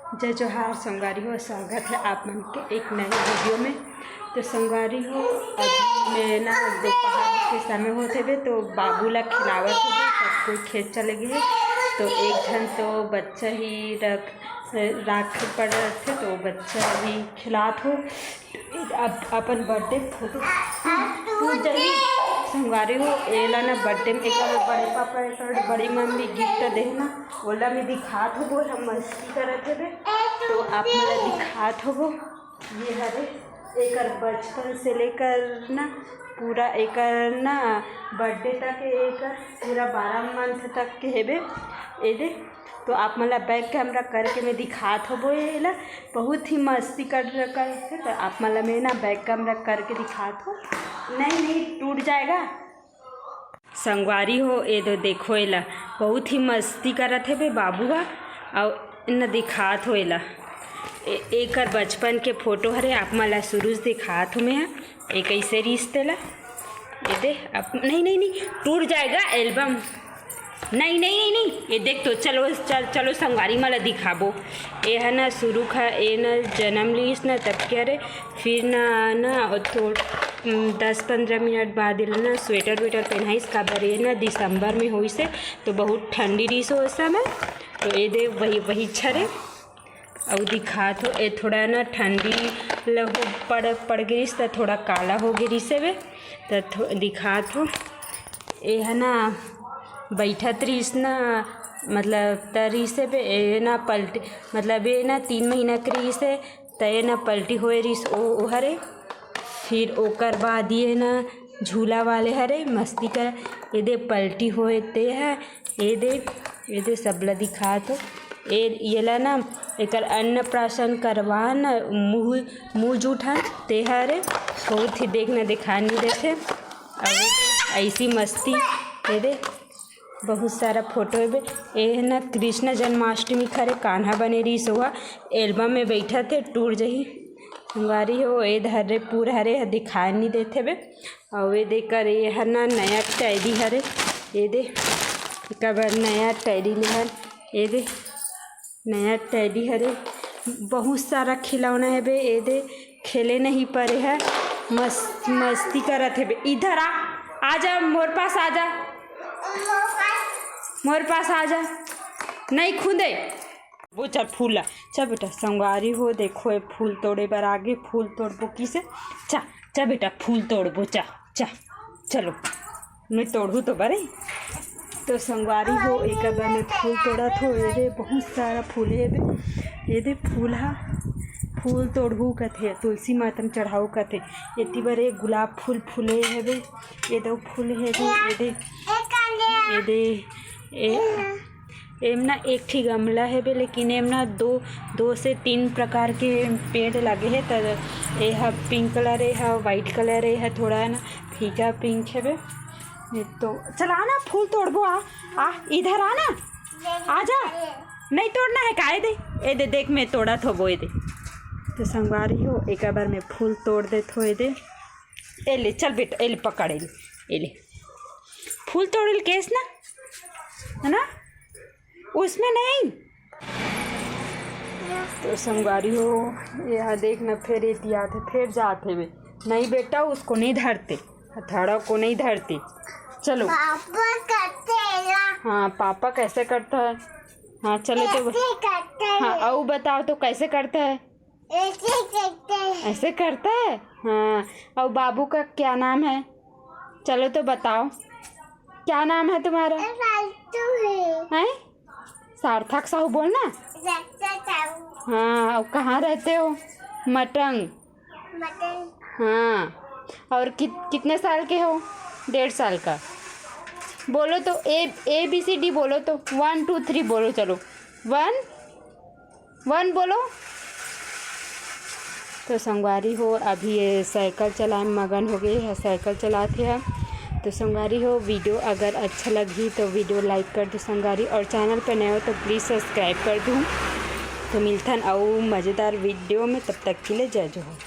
जय जोहार संगवारी हो, स्वागत है आप मन के एक नए वीडियो में। तो संगवारी हो, अभी मैं ना दोपहर के समय होते हुए तो बाबू ला खिलावत हो, सब कोई खेत चले गए। तो एक जन तो बच्चा ही राख पड़ रहे थे, तो बच्चा ही खिलात हो। अब अपन बर्थडे फोटो टूट जाइए संगवारी हो। एला ना बर्थडे में एक बड़े पापा एक बड़ी मम्मी गिफ्ट देना ओला में दिखात हो, वो हम मस्ती करते थे। तो आप मुझे दिखात हो, ये हरे एक बचपन से लेकर ना पूरा एक ना बर्थडे तक एक पूरा 12 मंथ तक के हेबे एदे। तो आप मतलब बैक कैमरा करके मैं दिखात हो एला बहुत ही मस्ती कर थे। तो आप मतलब मैं ना बैक कैमरा करके दिखात हो, नहीं टूट जाएगा संगवारी हो। ये तो देखो एला बहुत ही मस्ती करत है बे बाबू हा, और न दिखात हो एला एक बचपन के फोटो हरे। आप मला शुरू से दिखात हो मैं एक ऐसे रिश्ते ला ये दे। अब नहीं टूट जाएगा एल्बम, नहीं ये देख। तो चलो संगवारी मला दिखाबो। ये है ना शुरू खा ये ना जन्म लीस ना तब के अरे फिर ना थोड़ 10-15 मिनट बाद ना स्वेटर वेटर पहनाइस का बरे ना दिसंबर में हुई से तो बहुत ठंडी रही हो उस समय। तो ये दे वही छरे और दिखात हो। ये थोड़ा ना ठंडी लहू पड़ गई तो थोड़ा काला हो गई से वे तो दिखात हो। ये है ना बैठत रहीस ना मतलब तरी से बे ना पलटी मतलब ये ना 3 महीना के रही से तय ना पलटी होए रहीस ओ हरे। फिर ओकर बाद ये ना झूला वाले हरे मस्ती कर ये दे पलटी होए ते है ये दे सबला दिखात हो। ये ला ना एक अन्नप्राशन करवा ना मुँह जूठन ते हरे बहुत ही देखना दिखा नहीं देते। अब ऐसी मस्ती ये दे बहुत सारा फोटो है। ये ना कृष्ण जन्माष्टमी खरे कान्हा बने रही सोहा एल्बम में बैठा थे टूट जही संगवारी हो। ये हरे पूरा हरे दिखाई नहीं देते बे। और ये देकर ये है ना नया टैडी हरे ये दे कबर नया टैडी लेहर ये दे नया टैडी हरे बहुत सारा खिलौना है बे। ये दे खेले नहीं पड़े है मस्ती करत है बे। इधर आ जा मोर पास आ जा, मोर पास आ जा, नहीं खुदे वो चल फूल चल बेटा संगवारी हो। देखो ये फूल तोड़े बर आगे फूल तोड़बो किसे चा बेटा फूल तोड़बो चलो मैं तोड़ू तो बरे। तो संगवारी हो एक बार में फूल तोड़ा थो ये दे बहुत सारा फूल है बे। ये दे फूल तोड़ू कथे तुलसी माता में चढ़ाऊ कथे। इतनी बार एक गुलाब फूल फूले है बे। ये दो फूल है ये दे एम ना एक ठीक गमला है बे, लेकिन एम ना दो से 3 प्रकार के पेड़ लगे हैं। तो यह पिंक कलर है, वाइट कलर है, थोड़ा है ना फीका पिंक है बे। तो चला ना फूल तोड़बो आ इधर आना आ जा, नहीं तोड़ना है काहे दे ए दे देख मैं तोड़ा थो वो दे। तो संगवारी हो एक बार मैं फूल तोड़ दे थो ए दे। ए ले चल बेटा ए ले पकड़ ए ले फूल तोड़ केस ना है ना उसमें नहीं। तो संगवारी हो यहाँ देखना फिर एहतियात फिर जाते वे नहीं बेटा उसको नहीं धरते हथौड़ा को नहीं धरते। चलो पापा करते हैं। हाँ पापा कैसे करता है, हाँ चलो तो हाँ आओ बताओ तो कैसे करता है। ऐसे करता है हाँ। और बाबू का क्या नाम है चलो तो बताओ क्या नाम है तुम्हारा है। सार्थक साहू बोलना। हाँ और कहाँ रहते हो मटंग। हाँ और कितने साल के हो 1.5 साल का। बोलो तो ABCD बोलो तो 1 2 3 बोलो चलो 1 बोलो। तो संगवारी हो अभी ये साइकिल चलाने मगन हो गई है, साइकिल चलाते हैं। तो संगवारी हो वीडियो अगर अच्छा लगी तो वीडियो लाइक कर दो संगवारी, और चैनल पर नए हो तो प्लीज़ सब्सक्राइब कर दूँ। तो मिलथन और मज़ेदार वीडियो में, तब तक के लिए जय जोहार।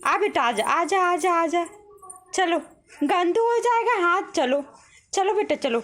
आ बेटा आजा चलो गंदू हो जाएगा हाथ। चलो बेटा चलो।